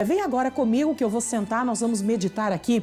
Vem agora comigo que eu vou sentar, nós vamos meditar aqui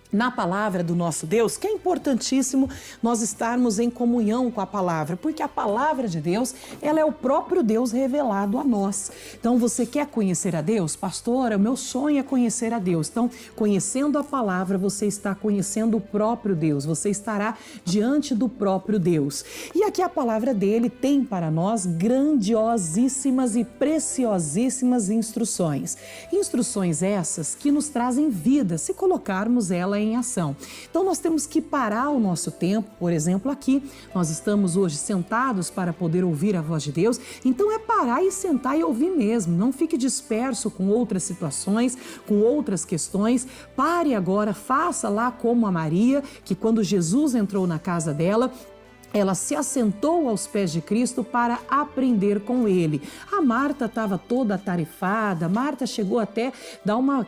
na palavra do nosso Deus, que é importantíssimo nós estarmos em comunhão com a palavra, porque a palavra de Deus, ela é o próprio Deus revelado a nós. Então, você quer conhecer a Deus? Pastora, o meu sonho é conhecer a Deus. Então, conhecendo a palavra, você está conhecendo o próprio Deus, você estará diante do próprio Deus. E aqui a palavra dele tem para nós grandiosíssimas e preciosíssimas instruções. Instruções essas que nos trazem vida, se colocarmos ela em ação. Então nós temos que parar o nosso tempo, por exemplo, aqui nós estamos hoje sentados para poder ouvir a voz de Deus, então é parar e sentar e ouvir mesmo, não fique disperso com outras situações, com outras questões. Pare agora, faça lá como a Maria, que quando Jesus entrou na casa dela, ela se assentou aos pés de Cristo para aprender com ele. A Marta estava toda atarefada, Marta chegou até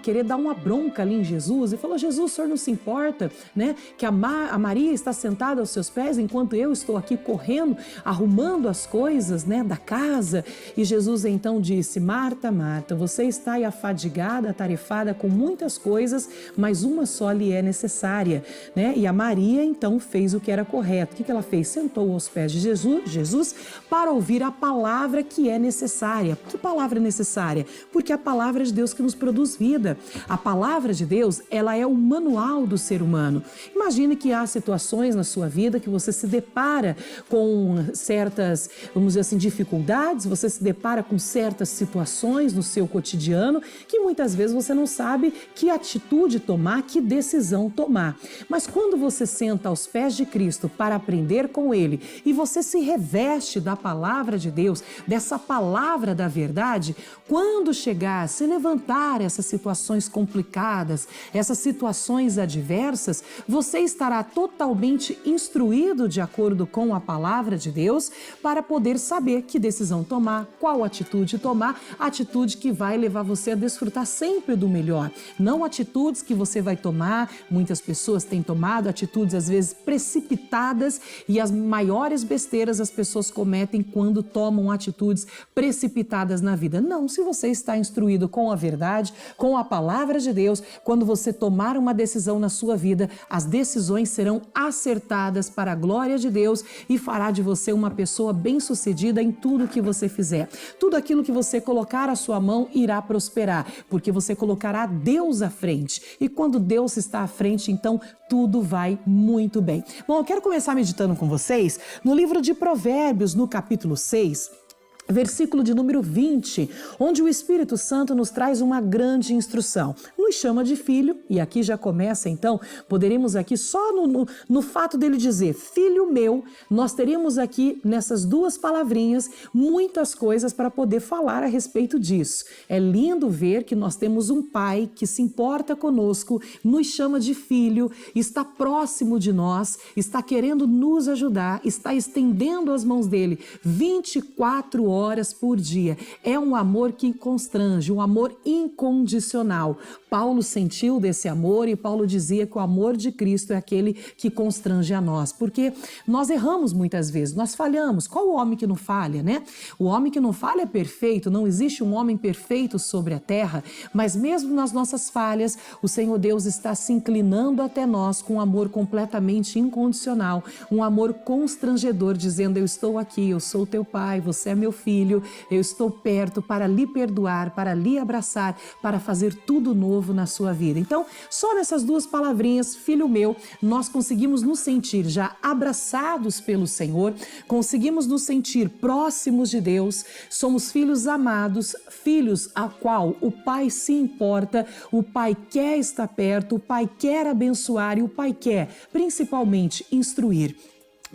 querer dar uma bronca ali em Jesus e falou: Jesus, o senhor não se importa, né? Que a Maria está sentada aos seus pés enquanto eu estou aqui correndo, arrumando as coisas, né, da casa. E Jesus então disse: Marta, Marta, você está aí afadigada, atarefada com muitas coisas, mas uma só lhe é necessária, né? E a Maria então fez o que era correto. O que ela fez? Sentou aos pés de Jesus para ouvir a palavra que é necessária. Que palavra é necessária? Porque é a palavra de Deus que nos produz vida. A palavra de Deus, ela é o manual do ser humano. Imagine que há situações na sua vida que você se depara com certas, vamos dizer assim, dificuldades, você se depara com certas situações no seu cotidiano que muitas vezes você não sabe que atitude tomar, que decisão tomar. Mas quando você senta aos pés de Cristo para aprender com ele e você se reveste da palavra de Deus, dessa palavra da verdade, quando chegar a se levantar essas situações complicadas, essas situações adversas, você estará totalmente instruído de acordo com a palavra de Deus para poder saber que decisão tomar, qual atitude tomar, atitude que vai levar você a desfrutar sempre do melhor, não atitudes que você vai tomar. Muitas pessoas têm tomado atitudes às vezes precipitadas e as maiores besteiras as pessoas cometem quando tomam atitudes precipitadas na vida. Não, se você está instruído com a verdade, com a palavra de Deus, quando você tomar uma decisão na sua vida, as decisões serão acertadas para a glória de Deus e fará de você uma pessoa bem-sucedida em tudo que você fizer. Tudo aquilo que você colocar a sua mão irá prosperar, porque você colocará Deus à frente. E quando Deus está à frente, então tudo vai muito bem. Bom, eu quero começar meditando com vocês no livro de Provérbios, no capítulo 6, versículo de número 20, onde o Espírito Santo nos traz uma grande instrução. Nos chama de filho, e aqui já começa então, poderemos aqui só no fato dele dizer, filho meu, nós teríamos aqui nessas duas palavrinhas muitas coisas para poder falar a respeito disso. É lindo ver que nós temos um pai que se importa conosco, nos chama de filho, está próximo de nós, está querendo nos ajudar, está estendendo as mãos dele 24 horas por dia. É um amor que constrange, um amor incondicional. Paulo sentiu desse amor e Paulo dizia que o amor de Cristo é aquele que constrange a nós, porque nós erramos muitas vezes, nós falhamos. Qual o homem que não falha, né? O homem que não falha é perfeito, não existe um homem perfeito sobre a terra, mas mesmo nas nossas falhas, o Senhor Deus está se inclinando até nós com um amor completamente incondicional, um amor constrangedor, dizendo: eu estou aqui, eu sou teu pai, você é meu filho, eu estou perto para lhe perdoar, para lhe abraçar, para fazer tudo novo na sua vida. Então, só nessas duas palavrinhas, filho meu, nós conseguimos nos sentir já abraçados pelo Senhor, conseguimos nos sentir próximos de Deus, somos filhos amados, filhos a qual o Pai se importa, o Pai quer estar perto, o Pai quer abençoar e o Pai quer, principalmente, instruir,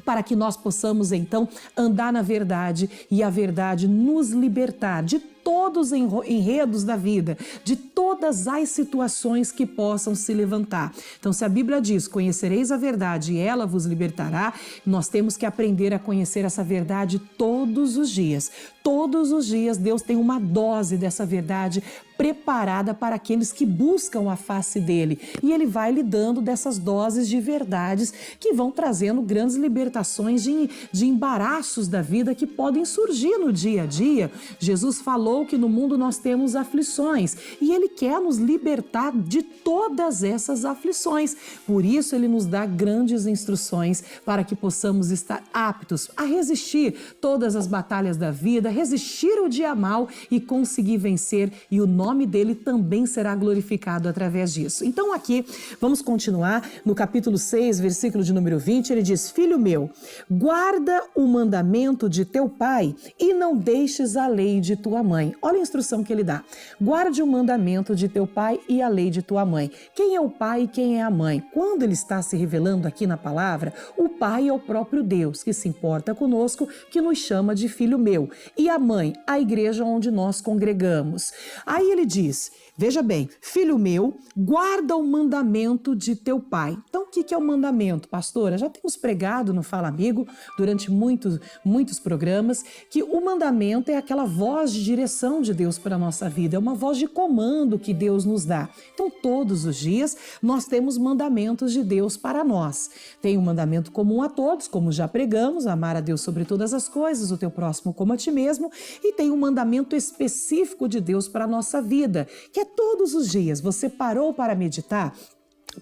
para que nós possamos então andar na verdade e a verdade nos libertar de todos os enredos da vida, de todas as situações que possam se levantar. Então, se a Bíblia diz, conhecereis a verdade e ela vos libertará, nós temos que aprender a conhecer essa verdade todos os dias. Todos os dias Deus tem uma dose dessa verdade preparada para aqueles que buscam a face dele. E ele vai lhe dando dessas doses de verdades que vão trazendo grandes libertações de embaraços da vida que podem surgir no dia a dia. Jesus falou que no mundo nós temos aflições e ele quer nos libertar de todas essas aflições. Por isso ele nos dá grandes instruções para que possamos estar aptos a resistir todas as batalhas da vida, resistir o dia mal e conseguir vencer, e o nome dele também será glorificado através disso. Então aqui, vamos continuar no capítulo 6, versículo de número 20, ele diz: Filho meu, guarda o mandamento de teu pai e não deixes a lei de tua mãe. Olha a instrução que ele dá. Guarde o mandamento de teu pai e a lei de tua mãe. Quem é o pai e quem é a mãe? Quando ele está se revelando aqui na palavra, o pai é o próprio Deus, que se importa conosco, que nos chama de filho meu. E a mãe, a igreja onde nós congregamos. Aí ele diz, veja bem, filho meu, guarda o mandamento de teu pai. Então, o que é o mandamento, pastora? Já temos pregado no Fala Amigo durante muitos programas que o mandamento é aquela voz de direção de Deus para a nossa vida, é uma voz de comando que Deus nos dá. Então, todos os dias nós temos mandamentos de Deus para nós. Tem um mandamento comum a todos, como já pregamos, amar a Deus sobre todas as coisas, o teu próximo como a ti mesmo, e tem um mandamento específico de Deus para a nossa vida, que é todos os dias. Você parou para meditar?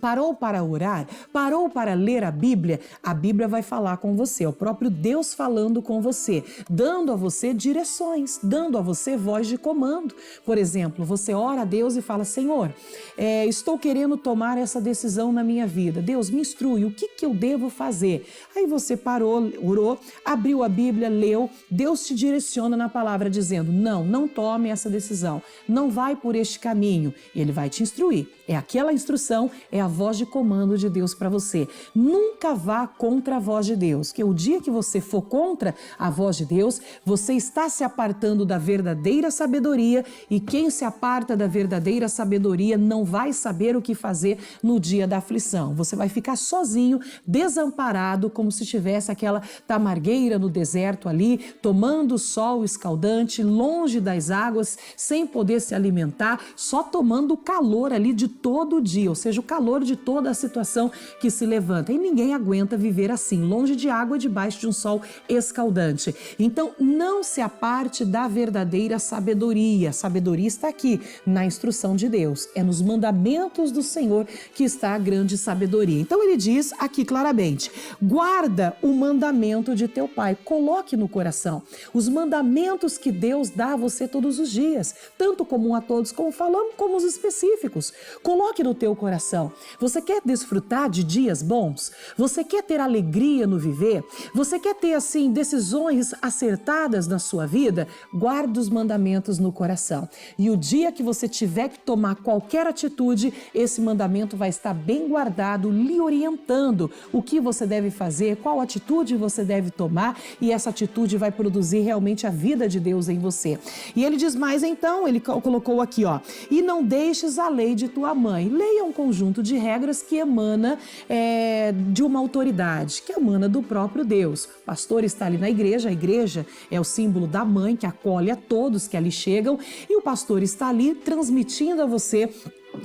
Parou para orar? Parou para ler a Bíblia vai falar com você, é o próprio Deus falando com você, dando a você direções, dando a você voz de comando. Por exemplo, você ora a Deus e fala, Senhor, estou querendo tomar essa decisão na minha vida. Deus, me instrui, o que eu devo fazer? Aí você parou, orou, abriu a Bíblia, leu, Deus te direciona na palavra dizendo, não tome essa decisão, não vai por este caminho, e Ele vai te instruir. É aquela instrução, é a voz de comando de Deus para você. Nunca vá contra a voz de Deus, que o dia que você for contra a voz de Deus, você está se apartando da verdadeira sabedoria, e quem se aparta da verdadeira sabedoria não vai saber o que fazer no dia da aflição. Você vai ficar sozinho, desamparado, como se tivesse aquela tamargueira no deserto ali, tomando sol escaldante, longe das águas, sem poder se alimentar, só tomando o calor ali de todo o dia, ou seja, o calor de toda a situação que se levanta. E ninguém aguenta viver assim, longe de água, debaixo de um sol escaldante. Então, não se aparte da verdadeira sabedoria. A sabedoria está aqui, na instrução de Deus. É nos mandamentos do Senhor que está a grande sabedoria. Então, ele diz aqui claramente, guarda o mandamento de teu pai. Coloque no coração os mandamentos que Deus dá a você todos os dias, tanto comum a todos, como falamos, como os específicos. Coloque no teu coração. Você quer desfrutar de dias bons? Você quer ter alegria no viver? Você quer ter, assim, decisões acertadas na sua vida? Guarde os mandamentos no coração. E o dia que você tiver que tomar qualquer atitude, esse mandamento vai estar bem guardado, lhe orientando o que você deve fazer, qual atitude você deve tomar, e essa atitude vai produzir realmente a vida de Deus em você. E ele diz mais então, ele colocou aqui, ó, e não deixes a lei de tua mãe. Lei é um conjunto de regras que emana de uma autoridade, que emana do próprio Deus. O pastor está ali na igreja, a igreja é o símbolo da mãe que acolhe a todos que ali chegam, e o pastor está ali transmitindo a você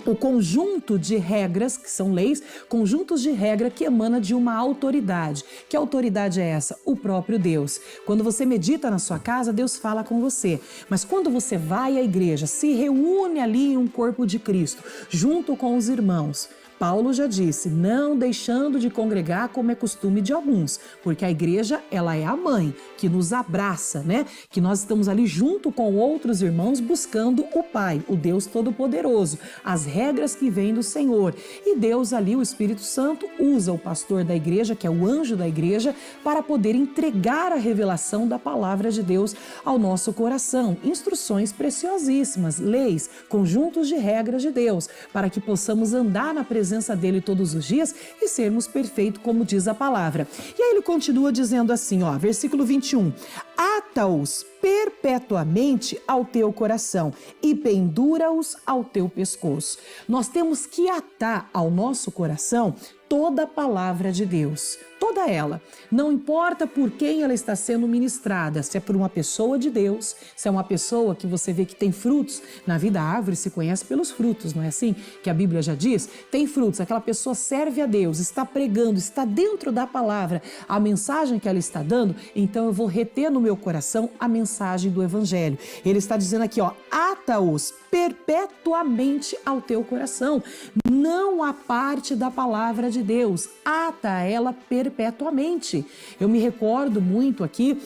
o conjunto de regras, que são leis, conjuntos de regra que emana de uma autoridade. Que autoridade é essa? O próprio Deus. Quando você medita na sua casa, Deus fala com você. Mas quando você vai à igreja, se reúne ali em um corpo de Cristo, junto com os irmãos, Paulo já disse, não deixando de congregar como é costume de alguns, porque a igreja, ela é a mãe que nos abraça, né? Que nós estamos ali junto com outros irmãos buscando o Pai, o Deus Todo-Poderoso, as regras que vêm do Senhor. E Deus ali, o Espírito Santo, usa o pastor da igreja, que é o anjo da igreja, para poder entregar a revelação da palavra de Deus ao nosso coração. Instruções preciosíssimas, leis, conjuntos de regras de Deus, para que possamos andar na presença dele todos os dias e sermos perfeitos, como diz a palavra. E aí ele continua dizendo assim, ó, versículo 21, ata-os perpetuamente ao teu coração e pendura-os ao teu pescoço. Nós temos que atar ao nosso coração toda a palavra de Deus, toda ela. Não importa por quem ela está sendo ministrada, se é por uma pessoa de Deus, se é uma pessoa que você vê que tem frutos. Na vida, a árvore se conhece pelos frutos, não é assim que a Bíblia já diz? Tem frutos, aquela pessoa serve a Deus, está pregando, está dentro da palavra, a mensagem que ela está dando, então eu vou reter no meu coração a mensagem do Evangelho. Ele está dizendo aqui, ó, ata-os perpetuamente ao teu coração. Não a parte da palavra de Deus, ata ela perpetuamente. Eu me recordo muito aqui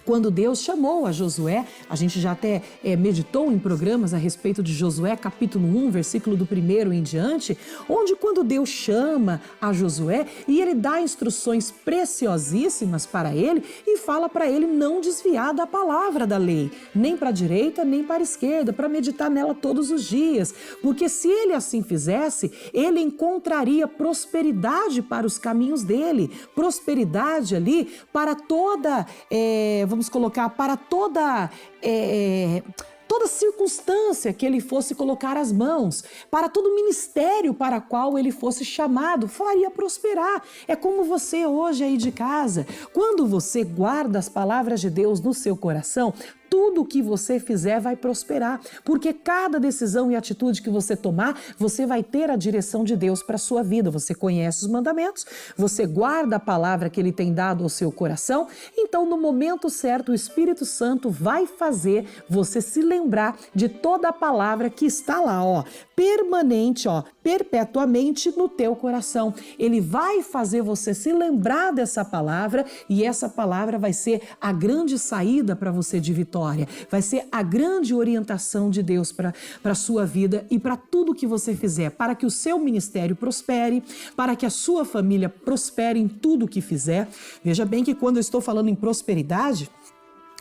quando Deus chamou a Josué, a gente já até meditou em programas a respeito de Josué, capítulo 1, versículo do 1º em diante, onde quando Deus chama a Josué e ele dá instruções preciosíssimas para ele e fala para ele não desviar da palavra da lei, nem para a direita, nem para a esquerda, para meditar nela todos os dias, porque se ele assim fizesse, ele encontraria prosperidade para os caminhos dele, prosperidade ali para toda, vamos colocar, para toda circunstância que ele fosse colocar as mãos, para todo ministério para qual ele fosse chamado, faria prosperar. É como você hoje aí de casa, quando você guarda as palavras de Deus no seu coração, tudo o que você fizer vai prosperar, porque cada decisão e atitude que você tomar, você vai ter a direção de Deus para a sua vida. Você conhece os mandamentos, você guarda a palavra que Ele tem dado ao seu coração, então no momento certo o Espírito Santo vai fazer você se lembrar de toda a palavra que está lá, ó, permanente, ó, perpetuamente no teu coração. Ele vai fazer você se lembrar dessa palavra e essa palavra vai ser a grande saída para você de vitória. Vai ser a grande orientação de Deus para a sua vida e para tudo que você fizer, para que o seu ministério prospere, para que a sua família prospere em tudo que fizer. Veja bem que quando eu estou falando em prosperidade,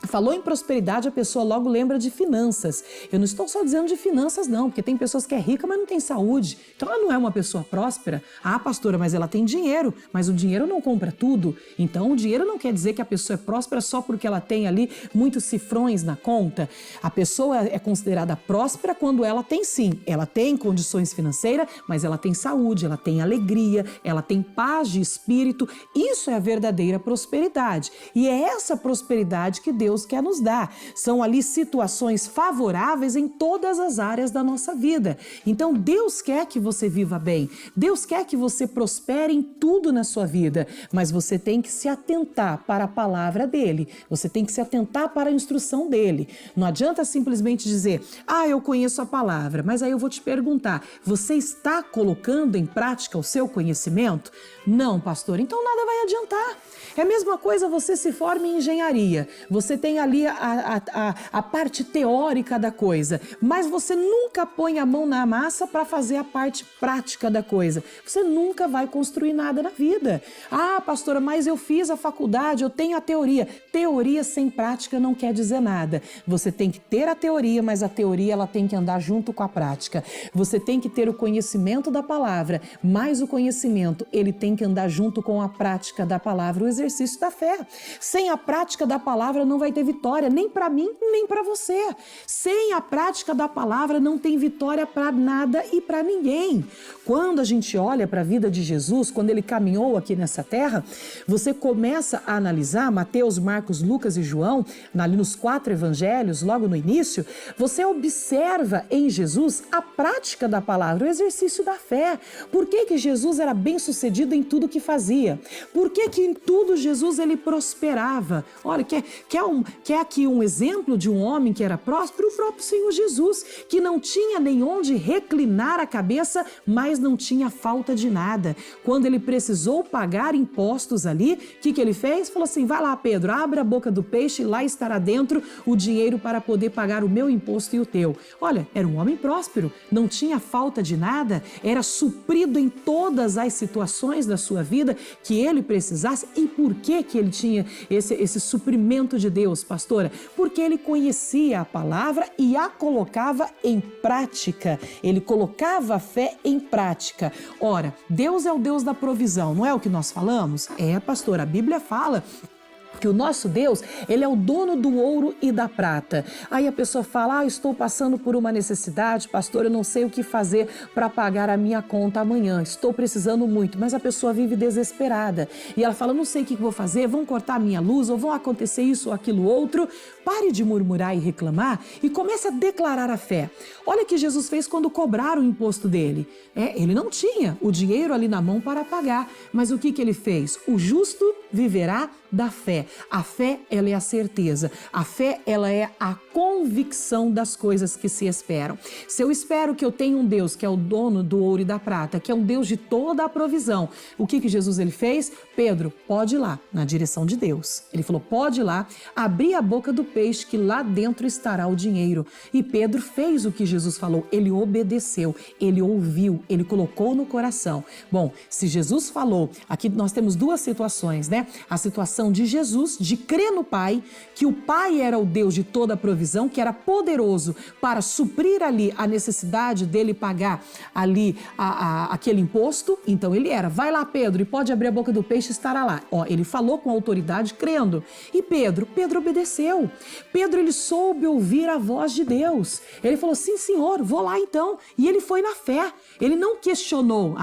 falou em prosperidade, a pessoa logo lembra de finanças. Eu não estou só dizendo de finanças não, porque tem pessoas que é rica, mas não tem saúde. Então ela não é uma pessoa próspera. Ah, pastora, mas ela tem dinheiro, mas o dinheiro não compra tudo. Então o dinheiro não quer dizer que a pessoa é próspera só porque ela tem ali muitos cifrões na conta. A pessoa é considerada próspera quando ela tem sim, ela tem condições financeiras, mas ela tem saúde, ela tem alegria, ela tem paz de espírito. Isso é a verdadeira prosperidade. E é essa prosperidade que Deus quer nos dar. São ali situações favoráveis em todas as áreas da nossa vida. Então Deus quer que você viva bem. Deus quer que você prospere em tudo na sua vida, mas você tem que se atentar para a palavra dele. Você tem que se atentar para a instrução dele. Não adianta simplesmente dizer, eu conheço a palavra, mas aí eu vou te perguntar, você está colocando em prática o seu conhecimento? Não, pastor, então nada vai adiantar. É a mesma coisa, você se forma em engenharia, você tem ali a parte teórica da coisa, mas você nunca põe a mão na massa para fazer a parte prática da coisa. Você nunca vai construir nada na vida. Ah, pastora, mas eu fiz a faculdade, eu tenho a teoria. Teoria sem prática não quer dizer nada. Você tem que ter a teoria, mas a teoria ela tem que andar junto com a prática. Você tem que ter o conhecimento da palavra, mas o conhecimento ele tem que andar junto com a prática da palavra, o exercício da fé. Sem a prática da palavra não vai ter vitória, nem para mim, nem para você. Sem a prática da palavra não tem vitória para nada e para ninguém. Quando a gente olha para a vida de Jesus, quando ele caminhou aqui nessa terra, você começa a analisar Mateus, Marcos, Lucas e João, ali nos 4 evangelhos, logo no início, você observa em Jesus a prática da palavra, o exercício da fé. Por que Jesus era bem sucedido em tudo que fazia? Por que em tudo Jesus ele prosperava? Olha, quer aqui um exemplo de um homem que era próspero? O próprio Senhor Jesus, que não tinha nem onde reclinar a cabeça, mas não tinha falta de nada. Quando ele precisou pagar impostos ali, o que ele fez? Falou assim, vai lá Pedro, abre a boca do peixe e lá estará dentro o dinheiro para poder pagar o meu imposto e o teu. Olha, era um homem próspero, não tinha falta de nada, era suprido em todas as situações da sua vida que ele precisasse. E por que ele tinha esse suprimento de Deus, pastora? Porque ele conhecia a palavra e a colocava em prática. Ele colocava a fé em prática. Ora, Deus é o Deus da provisão, não é o que nós falamos? É, pastora, a Bíblia fala que o nosso Deus, ele é o dono do ouro e da prata. Aí a pessoa fala, estou passando por uma necessidade, pastor, eu não sei o que fazer para pagar a minha conta amanhã, estou precisando muito, mas a pessoa vive desesperada e ela fala, não sei o que vou fazer, vão cortar a minha luz ou vão acontecer isso ou aquilo outro. Pare de murmurar e reclamar e comece a declarar a fé. Olha o que Jesus fez quando cobraram o imposto dele. Ele não tinha o dinheiro ali na mão para pagar, mas o que ele fez? O justo viverá da fé. A fé, ela é a certeza. A fé, ela é a convicção das coisas que se esperam. Se eu espero que eu tenha um Deus que é o dono do ouro e da prata, que é um Deus de toda a provisão, o que Jesus ele fez? Pedro, pode ir lá, na direção de Deus. Ele falou, pode ir lá, abrir a boca do peixe, que lá dentro estará o dinheiro. E Pedro fez o que Jesus falou, ele obedeceu, ele ouviu, ele colocou no coração. Bom, se Jesus falou, aqui nós temos duas situações, né? A situação de Jesus, de crer no Pai, que o Pai era o Deus de toda a provisão, que era poderoso para suprir ali a necessidade dele pagar ali aquele imposto. Então ele era, vai lá Pedro e pode abrir a boca do peixe, estará lá. Ele falou com autoridade, crendo. E Pedro obedeceu. Pedro, ele soube ouvir a voz de Deus. Ele falou, sim senhor, vou lá então. E ele foi na fé. Ele não questionou,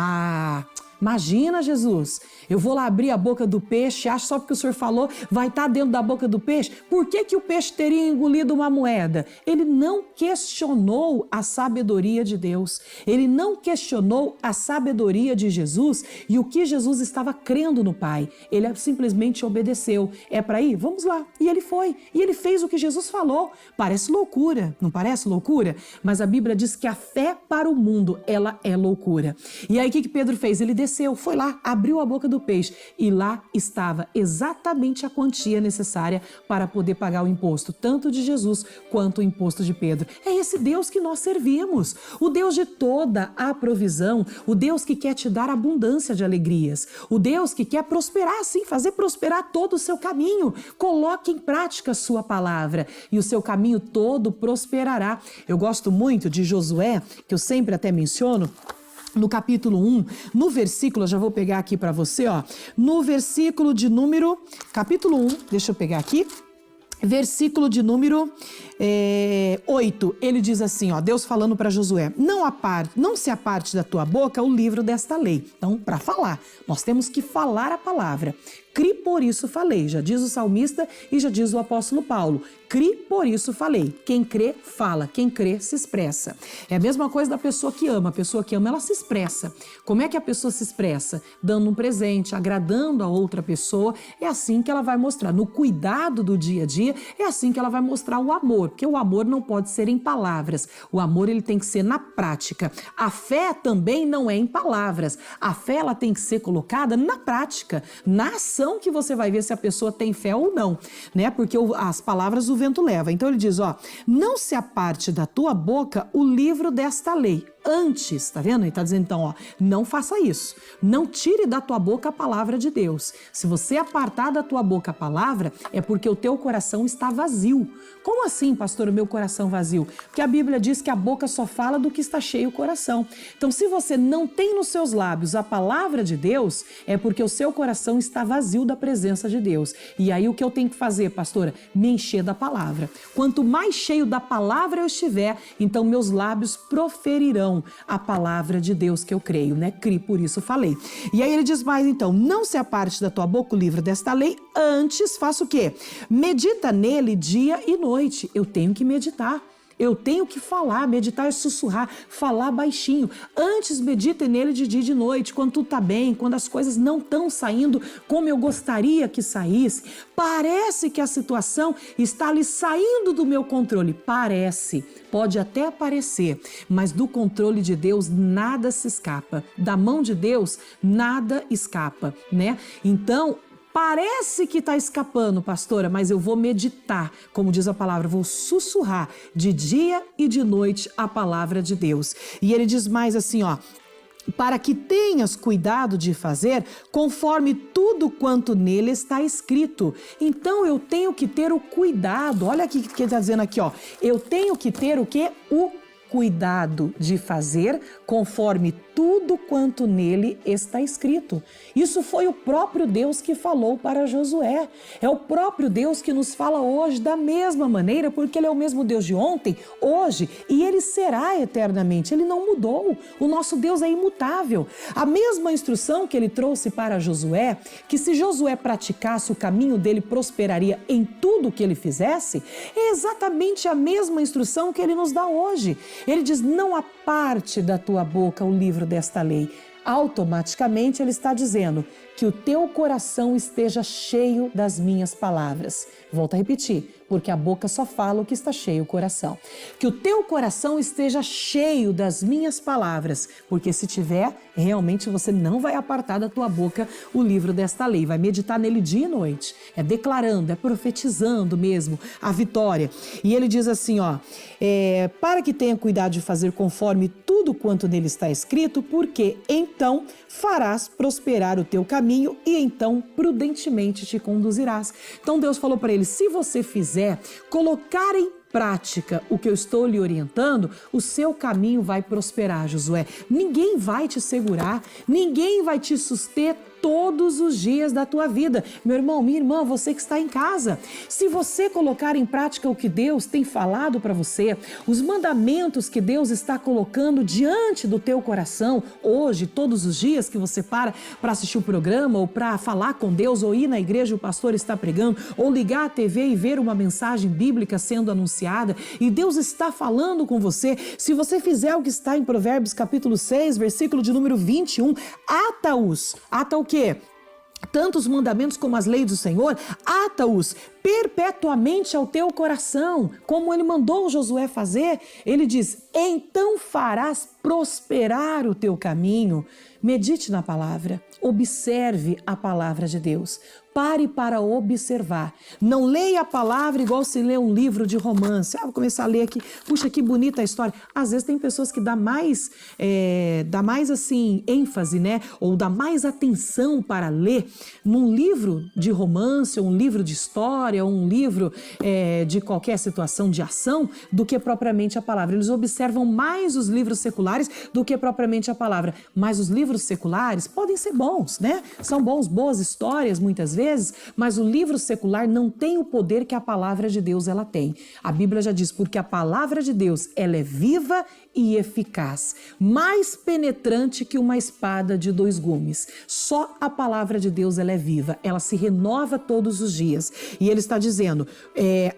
imagina, Jesus, eu vou lá abrir a boca do peixe, acho só porque o senhor falou, vai estar dentro da boca do peixe? Por que o peixe teria engolido uma moeda? Ele não questionou a sabedoria de Deus, ele não questionou a sabedoria de Jesus e o que Jesus estava crendo no Pai. Ele simplesmente obedeceu. É para ir? Vamos lá. E ele foi. E ele fez o que Jesus falou. Parece loucura, não parece loucura? Mas a Bíblia diz que a fé para o mundo, ela é loucura. E aí o que Pedro fez? Ele desceu, foi lá, abriu a boca do peixe e lá estava exatamente a quantia necessária para poder pagar o imposto, tanto de Jesus quanto o imposto de Pedro. É esse Deus que nós servimos, o Deus de toda a provisão, o Deus que quer te dar abundância de alegrias, o Deus que quer prosperar, sim, fazer prosperar todo o seu caminho. Coloque em prática a sua palavra e o seu caminho todo prosperará. Eu gosto muito de Josué, que eu sempre até menciono, no capítulo 1, no versículo, eu já vou pegar aqui para você, no versículo de número, capítulo 1, deixa eu pegar aqui, versículo de número 8, ele diz assim, Deus falando para Josué, não se aparte da tua boca o livro desta lei. Então, para falar, nós temos que falar a palavra. Cri, por isso falei, já diz o salmista e já diz o apóstolo Paulo. Cri, por isso falei. Quem crê, fala. Quem crê, se expressa. É a mesma coisa da pessoa que ama. A pessoa que ama, ela se expressa. Como é que a pessoa se expressa? Dando um presente, agradando a outra pessoa. É assim que ela vai mostrar. No cuidado do dia a dia, é assim que ela vai mostrar o amor. Porque o amor não pode ser em palavras. O amor, ele tem que ser na prática. A fé também não é em palavras. A fé, ela tem que ser colocada na prática, na ação, que você vai ver se a pessoa tem fé ou não, né? Porque as palavras o vento leva. Então ele diz, não se aparte da tua boca o livro desta lei. Antes, tá vendo? Ele tá dizendo então, não faça isso. Não tire da tua boca a palavra de Deus. Se você apartar da tua boca a palavra, é porque o teu coração está vazio. Como assim, pastor, o meu coração vazio? Porque a Bíblia diz que a boca só fala do que está cheio o coração. Então, se você não tem nos seus lábios a palavra de Deus, é porque o seu coração está vazio da presença de Deus. E aí o que eu tenho que fazer, pastora? Me encher da palavra. Quanto mais cheio da palavra eu estiver, então meus lábios proferirão a palavra de Deus que eu creio, né? Cri, por isso falei. E aí ele diz mais então, não se aparte da tua boca o livro desta lei, antes faça o quê? Medita nele dia e noite. Eu tenho que meditar. Eu tenho que falar, meditar é sussurrar, falar baixinho. Antes medite nele de dia e de noite, quando tudo tá bem, quando as coisas não estão saindo como eu gostaria que saísse. Parece que a situação está ali saindo do meu controle. Parece, pode até parecer, mas do controle de Deus nada se escapa. Da mão de Deus nada escapa, né? Então, parece que está escapando, pastora, mas eu vou meditar, como diz a palavra, vou sussurrar de dia e de noite a palavra de Deus. E ele diz mais assim, para que tenhas cuidado de fazer conforme tudo quanto nele está escrito. Então eu tenho que ter o cuidado, olha aqui o que ele está dizendo aqui, eu tenho que ter o quê? O cuidado de fazer conforme tudo quanto nele está escrito. Isso foi o próprio Deus que falou para Josué. É o próprio Deus que nos fala hoje da mesma maneira, porque Ele é o mesmo Deus de ontem, hoje, e Ele será eternamente. Ele não mudou. O nosso Deus é imutável. A mesma instrução que Ele trouxe para Josué, que se Josué praticasse, o caminho dele prosperaria em tudo que ele fizesse, é exatamente a mesma instrução que Ele nos dá hoje. Ele diz: não aparte da tua boca o livro desta lei. Automaticamente Ele está dizendo que o teu coração esteja cheio das minhas palavras. Volto a repetir, porque a boca só fala o que está cheio o coração. Que o teu coração esteja cheio das minhas palavras, porque se tiver, realmente você não vai apartar da tua boca o livro desta lei. Vai meditar nele dia e noite. É declarando, é profetizando mesmo a vitória. E ele diz assim, para que tenha cuidado de fazer conforme tudo quanto nele está escrito, porque então farás prosperar o teu caminho e então prudentemente te conduzirás. Então Deus falou para ele: se você fizer, colocar em prática o que eu estou lhe orientando, o seu caminho vai prosperar, Josué. Ninguém vai te segurar, ninguém vai te suster todos os dias da tua vida. Meu irmão, minha irmã, você que está em casa, se você colocar em prática o que Deus tem falado para você, os mandamentos que Deus está colocando diante do teu coração, hoje, todos os dias que você para assistir o programa, ou para falar com Deus, ou ir na igreja, o pastor está pregando, ou ligar a TV e ver uma mensagem bíblica sendo anunciada, e Deus está falando com você, se você fizer o que está em Provérbios capítulo 6, versículo de número 21, ata-os. Ata o quê? Tanto os mandamentos como as leis do Senhor, ata-os perpetuamente ao teu coração, como ele mandou Josué fazer. Ele diz: então farás prosperar o teu caminho. Medite na palavra, observe a palavra de Deus. Pare para observar. Não leia a palavra igual se lê um livro de romance. Vou começar a ler aqui. Puxa, que bonita a história. Às vezes tem pessoas que dá mais assim ênfase, né? Ou dá mais atenção para ler num livro de romance, ou um livro de história, ou um livro de qualquer situação de ação, do que propriamente a palavra. Eles observam mais os livros seculares do que propriamente a palavra. Mas os livros seculares podem ser bons, né? São boas histórias muitas vezes, mas o livro secular não tem o poder que a palavra de Deus ela tem. A Bíblia já diz: porque a palavra de Deus ela é viva e eficaz, mais penetrante que uma espada de 2 gumes. Só a palavra de Deus ela é viva, ela se renova todos os dias. E ele está dizendo: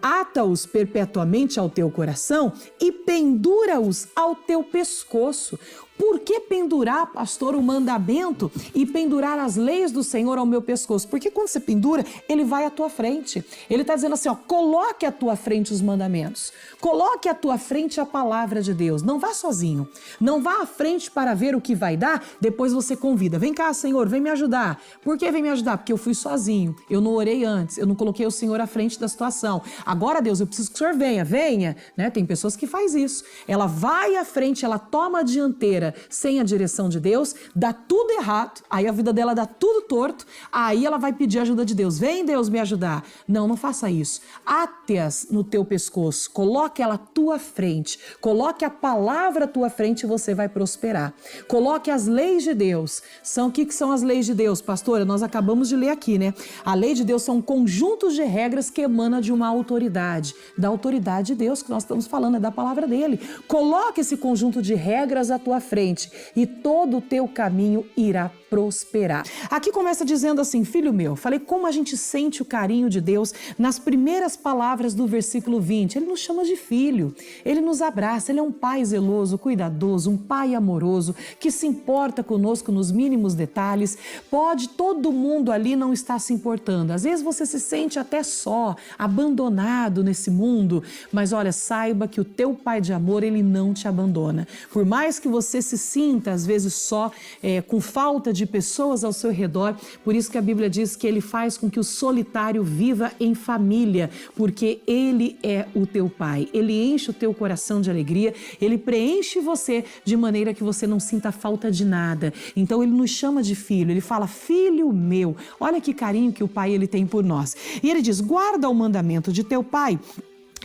ata-os perpetuamente ao teu coração e pendura-os ao teu pescoço. Por que pendurar, pastor, o mandamento e pendurar as leis do Senhor ao meu pescoço? Porque quando você pendura, ele vai à tua frente. Ele está dizendo assim, coloque à tua frente os mandamentos. Coloque à tua frente a palavra de Deus. Não vá sozinho. Não vá à frente para ver o que vai dar. Depois você convida. Vem cá, Senhor, vem me ajudar. Por que vem me ajudar? Porque eu fui sozinho. Eu não orei antes. Eu não coloquei o Senhor à frente da situação. Agora, Deus, eu preciso que o Senhor venha. Né? Tem pessoas que faz isso. Ela vai à frente, ela toma a dianteira sem a direção de Deus, dá tudo errado, aí a vida dela dá tudo torto, aí ela vai pedir ajuda de Deus. Vem, Deus, me ajudar. Não faça isso. Ate-as no teu pescoço, coloque ela à tua frente, coloque a palavra à tua frente e você vai prosperar. Coloque as leis de Deus. O que são as leis de Deus, pastora? Nós acabamos de ler aqui, né? A lei de Deus são conjuntos de regras que emanam de uma autoridade, da autoridade de Deus que nós estamos falando, é da palavra dele. Coloque esse conjunto de regras à tua frente e todo o teu caminho irá prosperar. Aqui começa dizendo assim: filho meu, falei como a gente sente o carinho de Deus nas primeiras palavras do versículo 20. Ele nos chama de filho, ele nos abraça, ele é um pai zeloso, cuidadoso, um pai amoroso, que se importa conosco nos mínimos detalhes. Pode todo mundo ali não estar se importando. Às vezes você se sente até só, abandonado nesse mundo, mas olha, saiba que o teu pai de amor, ele não te abandona. Por mais que você se sinta às vezes só, com falta de pessoas ao seu redor, por isso que a Bíblia diz que ele faz com que o solitário viva em família, porque ele é o teu pai, ele enche o teu coração de alegria, ele preenche você de maneira que você não sinta falta de nada. Então ele nos chama de filho, ele fala: filho meu. Olha que carinho que o pai ele tem por nós. E ele diz: guarda o mandamento de teu pai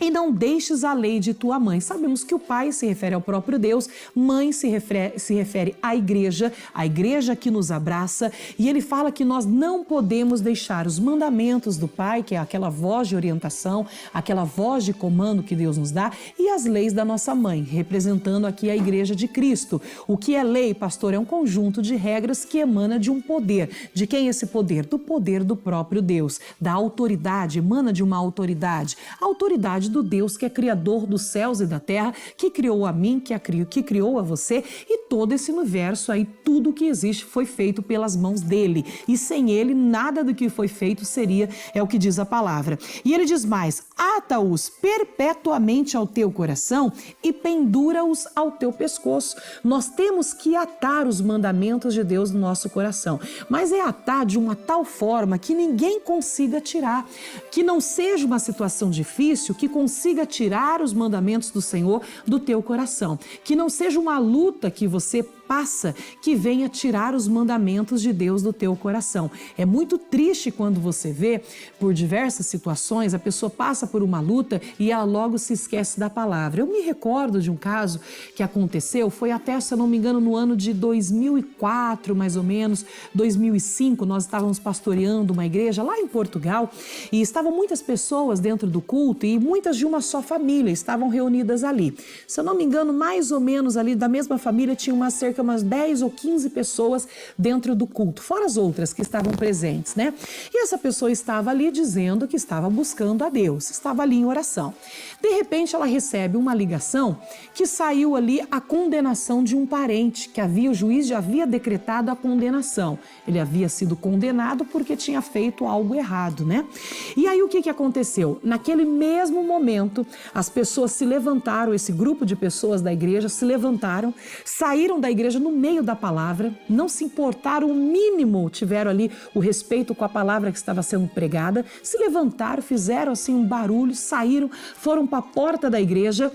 E não deixes a lei de tua mãe. Sabemos que o pai se refere ao próprio Deus, mãe se refere à igreja, a igreja que nos abraça, e ele fala que nós não podemos deixar os mandamentos do pai, que é aquela voz de orientação, aquela voz de comando que Deus nos dá, e as leis da nossa mãe, representando aqui a igreja de Cristo. O que é lei, pastor? É um conjunto de regras que emana de um poder. De quem é esse poder? Do poder do próprio Deus, da autoridade, emana de uma autoridade. A autoridade do Deus que é criador dos céus e da terra, que criou a mim, que criou a você, e todo esse universo aí, tudo que existe foi feito pelas mãos dele. E sem ele, nada do que foi feito seria, é o que diz a palavra. E ele diz mais: ata-os perpetuamente ao teu coração e pendura-os ao teu pescoço. Nós temos que atar os mandamentos de Deus no nosso coração, mas é atar de uma tal forma que ninguém consiga tirar, que não seja uma situação difícil, que consiga tirar os mandamentos do Senhor do teu coração, que não seja uma luta que você passa que venha tirar os mandamentos de Deus do teu coração. É muito triste quando você vê, por diversas situações, a pessoa passa por uma luta e ela logo se esquece da palavra. Eu me recordo de um caso que aconteceu, foi até, se eu não me engano, no ano de 2004, mais ou menos, 2005, nós estávamos pastoreando uma igreja lá em Portugal e estavam muitas pessoas dentro do culto e muitas de uma só família estavam reunidas ali. Se eu não me engano, mais ou menos ali da mesma família tinha umas 10 ou 15 pessoas dentro do culto, fora as outras que estavam presentes, né? E essa pessoa estava ali dizendo que estava buscando a Deus, estava ali em oração. De repente, ela recebe uma ligação que saiu ali a condenação de um parente, que o juiz já havia decretado a condenação. Ele havia sido condenado porque tinha feito algo errado, né? E aí, o que aconteceu? Naquele mesmo momento, as pessoas se levantaram, esse grupo de pessoas da igreja se levantaram, saíram da igreja no meio da palavra, não se importaram o mínimo, tiveram ali o respeito com a palavra que estava sendo pregada, se levantaram, fizeram assim um barulho, saíram, foram para a porta da igreja.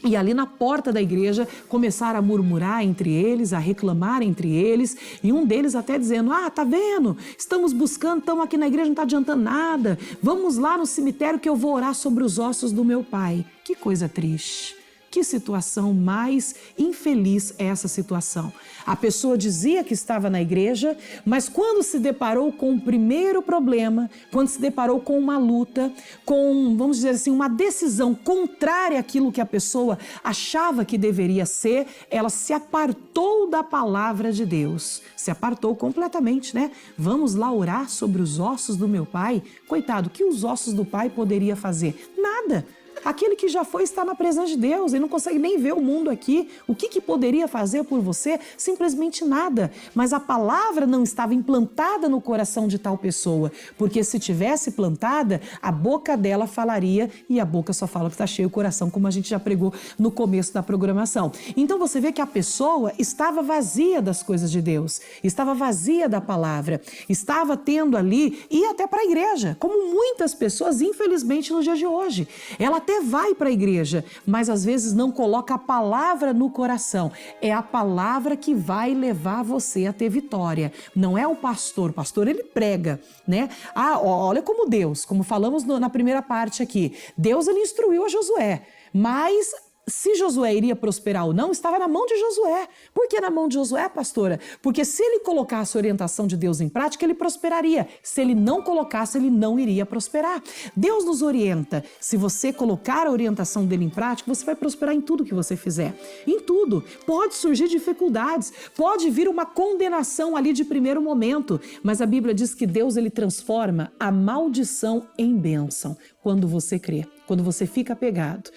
E ali na porta da igreja começaram a murmurar entre eles, a reclamar entre eles, e um deles até dizendo: tá vendo? Estamos buscando, estamos aqui na igreja, não está adiantando nada. Vamos lá no cemitério que eu vou orar sobre os ossos do meu pai. Que coisa triste. Que situação mais infeliz é essa situação? A pessoa dizia que estava na igreja, mas quando se deparou com o primeiro problema, quando se deparou com uma luta, com, vamos dizer assim, uma decisão contrária àquilo que a pessoa achava que deveria ser, ela se apartou da palavra de Deus. Se apartou completamente, né? Vamos lá orar sobre os ossos do meu pai? Coitado, o que os ossos do pai poderia fazer? Nada. Aquele que já foi está na presença de Deus, ele não consegue nem ver o mundo aqui. O que poderia fazer por você? Simplesmente nada. Mas a palavra não estava implantada no coração de tal pessoa, porque se tivesse plantada, a boca dela falaria, e a boca só fala que está cheio o coração, como a gente já pregou no começo da programação. Então você vê que a pessoa estava vazia das coisas de Deus, estava vazia da palavra, estava tendo ali, e até para a igreja, como muitas pessoas, infelizmente, no dia de hoje. Ela até vai para a igreja, mas às vezes não coloca a palavra no coração. É a palavra que vai levar você a ter vitória. Não é o pastor ele prega, né? Olha como Deus, como falamos na primeira parte aqui, Deus ele instruiu a Josué, mas se Josué iria prosperar ou não, estava na mão de Josué. Por que na mão de Josué, pastora? Porque se ele colocasse a orientação de Deus em prática, ele prosperaria. Se ele não colocasse, ele não iria prosperar. Deus nos orienta. Se você colocar a orientação dele em prática, você vai prosperar em tudo que você fizer. Em tudo. Pode surgir dificuldades, pode vir uma condenação ali de primeiro momento, mas a Bíblia diz que Deus ele transforma a maldição em bênção quando você crê. Quando você fica apegado.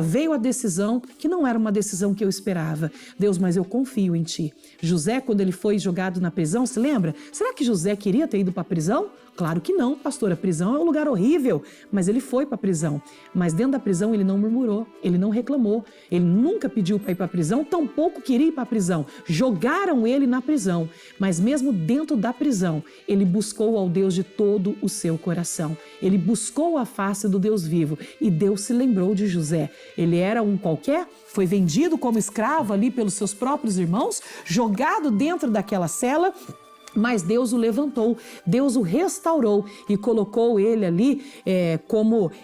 Veio a decisão que não era uma decisão que eu esperava. Deus, mas eu confio em ti. José, quando ele foi jogado na prisão, se lembra? Será que José queria ter ido para a prisão? Claro que não, pastor. A prisão é um lugar horrível. Mas ele foi para a prisão. Mas dentro da prisão ele não murmurou, ele não reclamou. Ele nunca pediu para ir para a prisão, tampouco queria ir para a prisão. Jogaram ele na prisão. Mas mesmo dentro da prisão, ele buscou ao Deus de todo o seu coração. Ele buscou a face do Deus vivo. E Deus se lembrou de José. Ele era um qualquer, foi vendido como escravo ali pelos seus próprios irmãos, jogado dentro daquela cela. Mas Deus o levantou, Deus o restaurou e colocou ele ali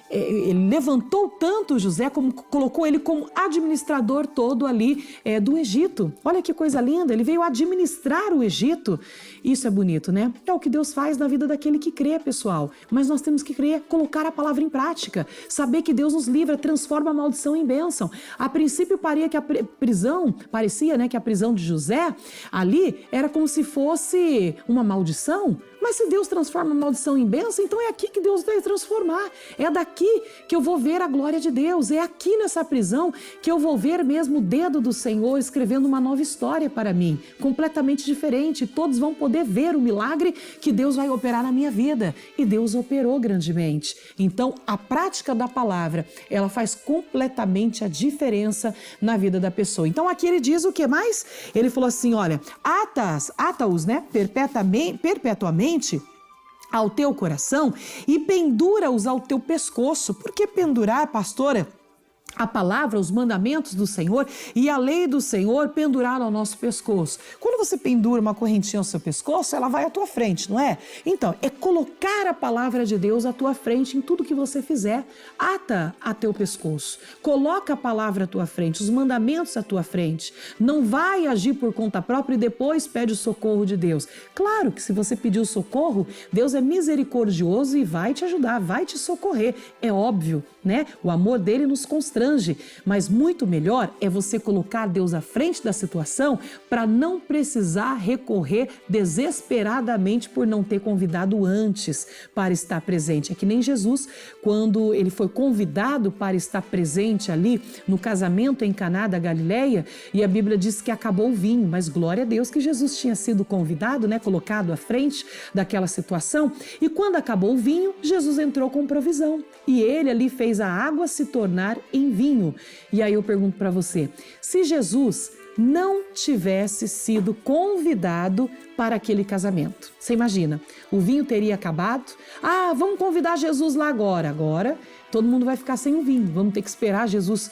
ele levantou tanto José, como colocou ele como administrador todo ali do Egito. Olha que coisa linda, ele veio administrar o Egito. Isso é bonito, né? É o que Deus faz na vida daquele que crê, pessoal. Mas nós temos que crer, colocar a palavra em prática, saber que Deus nos livra, transforma a maldição em bênção. A princípio parecia que a prisão de José ali era como se fosse uma maldição, mas se Deus transforma a maldição em bênção, então é aqui que Deus vai transformar. É daqui que eu vou ver a glória de Deus. É aqui nessa prisão que eu vou ver mesmo o dedo do Senhor escrevendo uma nova história para mim, completamente diferente. Todos vão poder ver o milagre que Deus vai operar na minha vida. E Deus operou grandemente. Então, a prática da palavra, ela faz completamente a diferença na vida da pessoa. Então, aqui ele diz o que mais? Ele falou assim, olha, ata-os, né, perpetuamente ao teu coração e pendura-os ao teu pescoço. Por que pendurar, pastora? A palavra, os mandamentos do Senhor e a lei do Senhor pendurar ao nosso pescoço. Quando você pendura uma correntinha ao seu pescoço, ela vai à tua frente, não é? Então, é colocar a palavra de Deus à tua frente em tudo que você fizer. Ata a teu pescoço. Coloca a palavra à tua frente, os mandamentos à tua frente. Não vai agir por conta própria e depois pede o socorro de Deus. Claro que se você pedir o socorro, Deus é misericordioso e vai te ajudar, vai te socorrer. É óbvio, né? O amor dele nos constrange. Mas muito melhor é você colocar Deus à frente da situação para não precisar recorrer desesperadamente por não ter convidado antes para estar presente. É que nem Jesus, quando ele foi convidado para estar presente ali no casamento em Caná da Galileia, e a Bíblia diz que acabou o vinho, mas glória a Deus que Jesus tinha sido convidado, né, colocado à frente daquela situação, e quando acabou o vinho, Jesus entrou com provisão, e ele ali fez a água se tornar em vinho. E aí eu pergunto para você, se Jesus não tivesse sido convidado para aquele casamento, você imagina, o vinho teria acabado? Ah, vamos convidar Jesus lá agora. Agora todo mundo vai ficar sem o vinho, vamos ter que esperar Jesus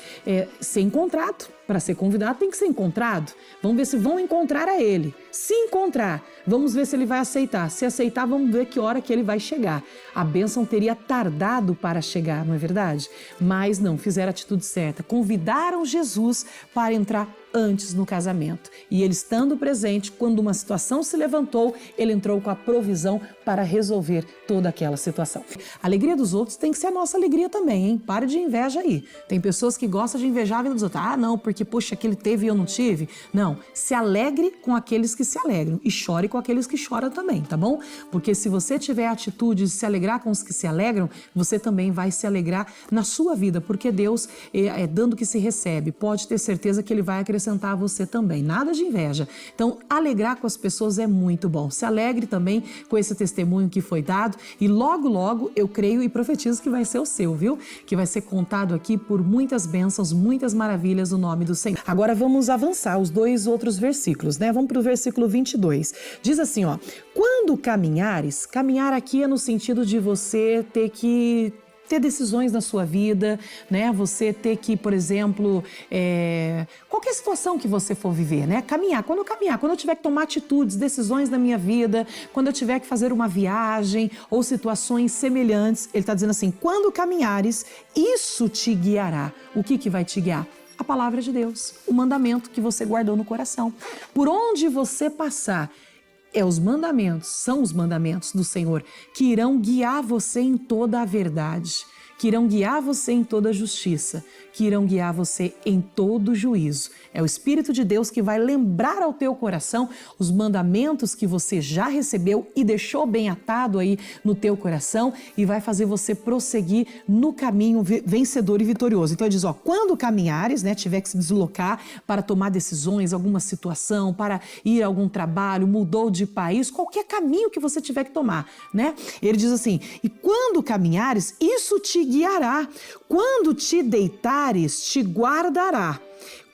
ser encontrado. Para ser convidado tem que ser encontrado. Vamos ver se vão encontrar a ele. Se encontrar, vamos ver se ele vai aceitar. Se aceitar, vamos ver que hora que ele vai chegar. A bênção teria tardado para chegar, não é verdade? Mas não, fizeram a atitude certa. Convidaram Jesus para entrar antes no casamento. E ele estando presente, quando uma situação se levantou, ele entrou com a provisão para resolver toda aquela situação. A alegria dos outros tem que ser a nossa alegria também, hein? Pare de inveja aí. Tem pessoas que gostam de invejar a vida dos outros. Ah, não, porque, poxa, aquele teve e eu não tive. Não, se alegre com aqueles que se alegram e chore com aqueles que choram também, tá bom? Porque se você tiver a atitude de se alegrar com os que se alegram, você também vai se alegrar na sua vida, porque Deus, dando que se recebe, pode ter certeza que ele vai acrescentar a você também. Nada de inveja. Então, alegrar com as pessoas é muito bom. Se alegre também com esse testemunho que foi dado e logo, logo, eu creio e profetizo que vai ser o seu, viu? Que vai ser contado aqui por muitas bênçãos, muitas maravilhas no nome do Senhor. Agora vamos avançar os dois outros versículos, né? Vamos para o versículo 22. Diz assim, ó, quando caminhares, caminhar aqui é no sentido de você ter decisões na sua vida, né? Você ter que, por exemplo, qualquer situação que você for viver, né? Caminhar, quando eu tiver que tomar atitudes, decisões na minha vida, quando eu tiver que fazer uma viagem ou situações semelhantes, ele está dizendo assim, quando caminhares, isso te guiará. O que vai te guiar? A palavra de Deus, o mandamento que você guardou no coração. Por onde você passar, são os mandamentos do Senhor que irão guiar você em toda a verdade, que irão guiar você em toda a justiça, que irão guiar você em todo o juízo. É o Espírito de Deus que vai lembrar ao teu coração os mandamentos que você já recebeu e deixou bem atado aí no teu coração e vai fazer você prosseguir no caminho vencedor e vitorioso. Então ele diz, ó, quando caminhares, né, tiver que se deslocar para tomar decisões, alguma situação, para ir a algum trabalho, mudou de país, qualquer caminho que você tiver que tomar, né? Ele diz assim, e quando caminhares, isso te guiará. Quando te deitares, te guardará.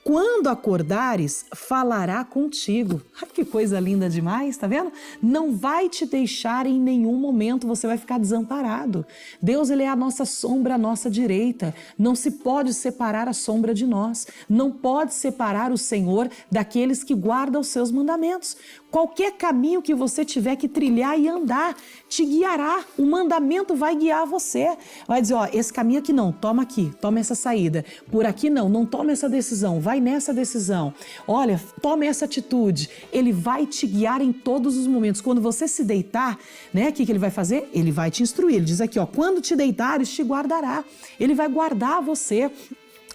Quando acordares, falará contigo. Que coisa linda demais, tá vendo? Não vai te deixar em nenhum momento, você vai ficar desamparado. Deus, ele é a nossa sombra à nossa direita. Não se pode separar a sombra de nós. Não pode separar o Senhor daqueles que guardam os seus mandamentos. Qualquer caminho que você tiver que trilhar e andar, te guiará. O mandamento vai guiar você. Vai dizer, ó, esse caminho aqui não, toma aqui, toma essa saída. Por aqui não toma essa decisão, vai nessa decisão. Olha, toma essa atitude. Ele vai te guiar em todos os momentos. Quando você se deitar, né, o que ele vai fazer? Ele vai te instruir. Ele diz aqui, ó, quando te deitares, te guardará. Ele vai guardar você.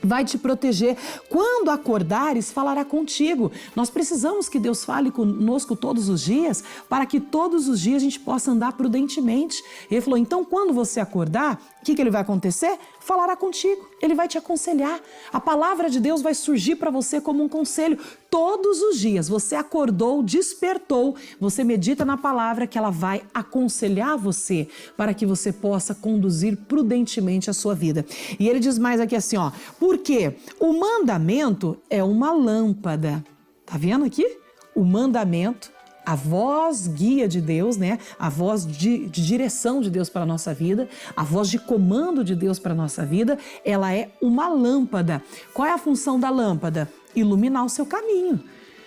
Vai te proteger. Quando acordares, falará contigo. Nós precisamos que Deus fale conosco todos os dias, para que todos os dias a gente possa andar prudentemente. Ele falou, então quando você acordar, o que ele vai acontecer? Falará contigo, ele vai te aconselhar. A palavra de Deus vai surgir para você como um conselho. Todos os dias, você acordou, despertou, você medita na palavra que ela vai aconselhar você, para que você possa conduzir prudentemente a sua vida. E ele diz mais aqui assim, ó, porque o mandamento é uma lâmpada. Tá vendo aqui? O mandamento, a voz guia de Deus, né? A voz de direção de Deus para a nossa vida, a voz de comando de Deus para a nossa vida, ela é uma lâmpada. Qual é a função da lâmpada? Iluminar o seu caminho.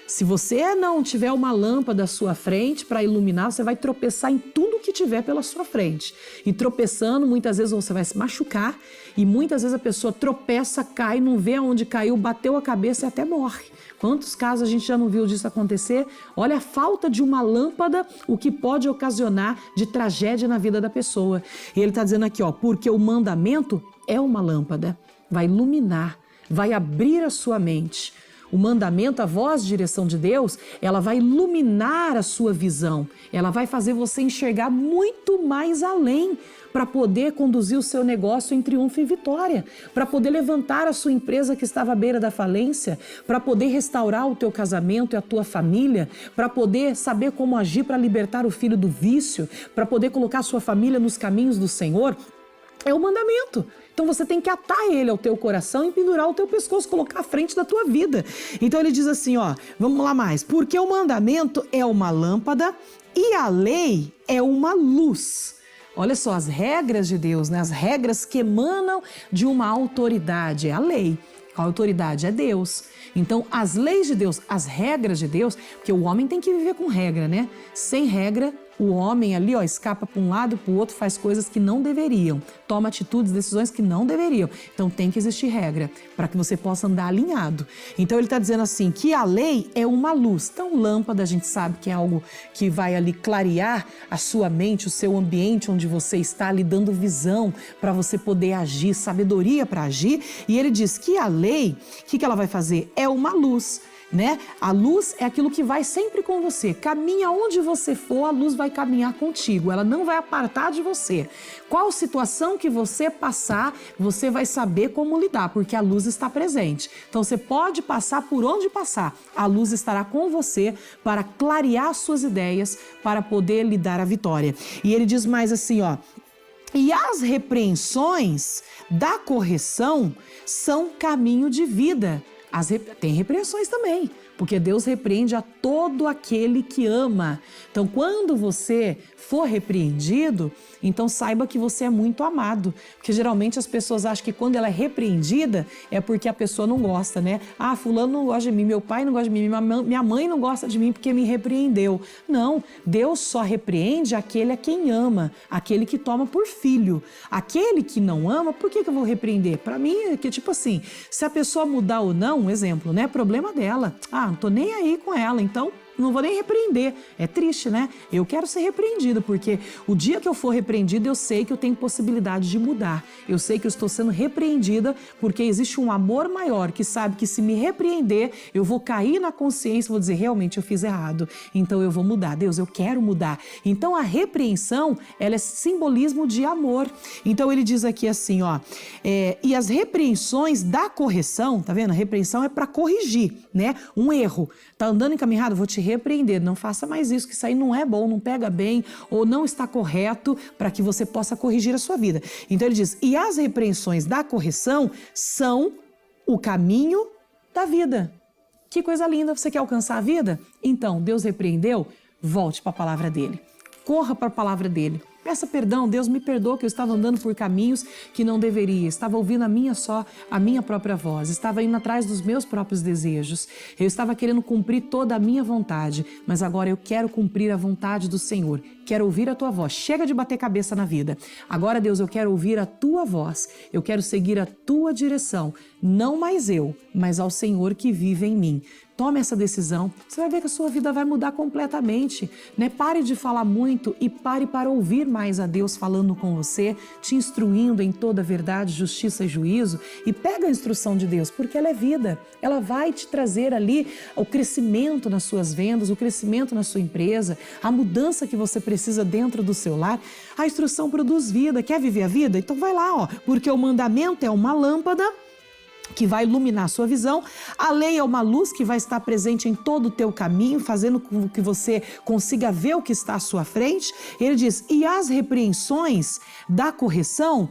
Se você não tiver uma lâmpada à sua frente para iluminar, você vai tropeçar em tudo que tiver pela sua frente. E tropeçando, muitas vezes você vai se machucar e muitas vezes a pessoa tropeça, cai, não vê aonde caiu, bateu a cabeça e até morre. Quantos casos a gente já não viu disso acontecer? Olha a falta de uma lâmpada, o que pode ocasionar de tragédia na vida da pessoa. E ele está dizendo aqui, ó, porque o mandamento é uma lâmpada, vai iluminar, vai abrir a sua mente. O mandamento, a voz de direção de Deus, ela vai iluminar a sua visão. Ela vai fazer você enxergar muito mais além para poder conduzir o seu negócio em triunfo e vitória, para poder levantar a sua empresa que estava à beira da falência, para poder restaurar o teu casamento e a tua família, para poder saber como agir para libertar o filho do vício, para poder colocar a sua família nos caminhos do Senhor. É o mandamento. Então você tem que atar ele ao teu coração e pendurar o teu pescoço, colocar à frente da tua vida. Então ele diz assim, ó, vamos lá mais. Porque o mandamento é uma lâmpada e a lei é uma luz. Olha só, as regras de Deus, né? As regras que emanam de uma autoridade, é a lei. A autoridade é Deus. Então, as leis de Deus, as regras de Deus, porque o homem tem que viver com regra, né? Sem regra, o homem ali, ó, escapa para um lado, para o outro, faz coisas que não deveriam, toma atitudes, decisões que não deveriam. Então, tem que existir regra para que você possa andar alinhado. Então, ele está dizendo assim, que a lei é uma luz. Então, lâmpada, a gente sabe que é algo que vai ali clarear a sua mente, o seu ambiente onde você está ali, dando visão para você poder agir, sabedoria para agir. E ele diz que a lei, o que ela vai fazer? É uma luz. Né? A luz é aquilo que vai sempre com você. Caminha onde você for, a luz vai caminhar contigo. Ela não vai apartar de você. Qual situação que você passar, você vai saber como lidar, porque a luz está presente. Então você pode passar por onde passar. A luz estará com você para clarear suas ideias, para poder lhe dar a vitória. E ele diz mais assim, ó. E as repreensões da correção são caminho de vida. Tem repreensões também, porque Deus repreende a todo aquele que ama. Então, quando você for repreendido, então saiba que você é muito amado. Porque geralmente as pessoas acham que quando ela é repreendida é porque a pessoa não gosta, né? Ah, fulano não gosta de mim, meu pai não gosta de mim, minha mãe não gosta de mim porque me repreendeu. Não, Deus só repreende aquele a quem ama, aquele que toma por filho. Aquele que não ama, por que eu vou repreender? Para mim é que tipo assim, se a pessoa mudar ou não, um exemplo, né? Problema dela. Ah, não tô nem aí com ela, então não vou nem repreender. É triste, né? Eu quero ser repreendido, porque o dia que eu for repreendido, eu sei que eu tenho possibilidade de mudar. Eu sei que eu estou sendo repreendida porque existe um amor maior que sabe que se me repreender, eu vou cair na consciência e vou dizer, realmente eu fiz errado. Então eu vou mudar. Deus, eu quero mudar. Então a repreensão, ela é simbolismo de amor. Então ele diz aqui assim, ó, e as repreensões da correção, tá vendo? A repreensão é para corrigir, né? Um erro. Tá andando encaminhado? Vou te repreender, não faça mais isso, que isso aí não é bom, não pega bem ou não está correto, para que você possa corrigir a sua vida. Então ele diz, e as repreensões da correção são o caminho da vida. Que coisa linda, você quer alcançar a vida? Então, Deus repreendeu, volte para a palavra dele. Corra para a palavra dele. Peça perdão, Deus me perdoa que eu estava andando por caminhos que não deveria, estava ouvindo a minha própria voz, estava indo atrás dos meus próprios desejos, eu estava querendo cumprir toda a minha vontade, mas agora eu quero cumprir a vontade do Senhor, quero ouvir a tua voz, chega de bater cabeça na vida, agora Deus, eu quero ouvir a tua voz, eu quero seguir a tua direção, não mais eu, mas ao Senhor que vive em mim. Tome essa decisão, você vai ver que a sua vida vai mudar completamente, né? Pare de falar muito e pare para ouvir mais a Deus falando com você, te instruindo em toda a verdade, justiça e juízo, e pega a instrução de Deus, porque ela é vida, ela vai te trazer ali o crescimento nas suas vendas, o crescimento na sua empresa, a mudança que você precisa dentro do seu lar. A instrução produz vida, quer viver a vida? Então vai lá, ó, porque o mandamento é uma lâmpada que vai iluminar a sua visão, a lei é uma luz que vai estar presente em todo o teu caminho, fazendo com que você consiga ver o que está à sua frente. Ele diz, e as repreensões da correção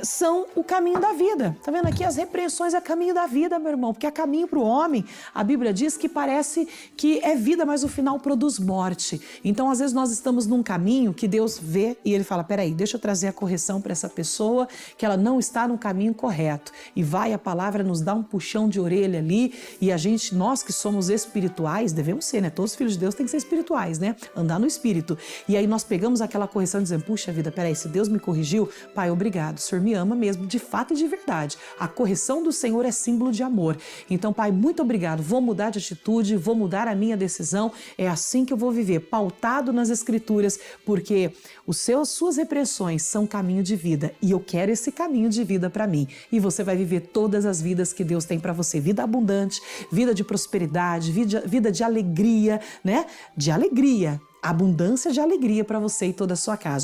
são o caminho da vida. Tá vendo aqui? As repreensões é caminho da vida, meu irmão, porque é caminho para o homem. A Bíblia diz que parece que é vida, mas o final produz morte. Então, às vezes, nós estamos num caminho que Deus vê e Ele fala, peraí, deixa eu trazer a correção para essa pessoa, que ela não está no caminho correto. E vai a palavra nos dá um puxão de orelha ali, e a gente, nós que somos espirituais, devemos ser, né? Todos os filhos de Deus têm que ser espirituais, né? Andar no espírito. E aí nós pegamos aquela correção e dizemos, puxa vida, peraí, se Deus me corrigiu, Pai, obrigado. O Senhor me ama mesmo, de fato e de verdade. A correção do Senhor é símbolo de amor. Então, Pai, muito obrigado. Vou mudar de atitude, vou mudar a minha decisão. É assim que eu vou viver, pautado nas Escrituras, porque suas repressões são caminho de vida e eu quero esse caminho de vida para mim. E você vai viver todas as vidas que Deus tem para você. Vida abundante, vida de prosperidade, vida de alegria, né? De alegria, abundância de alegria para você e toda a sua casa.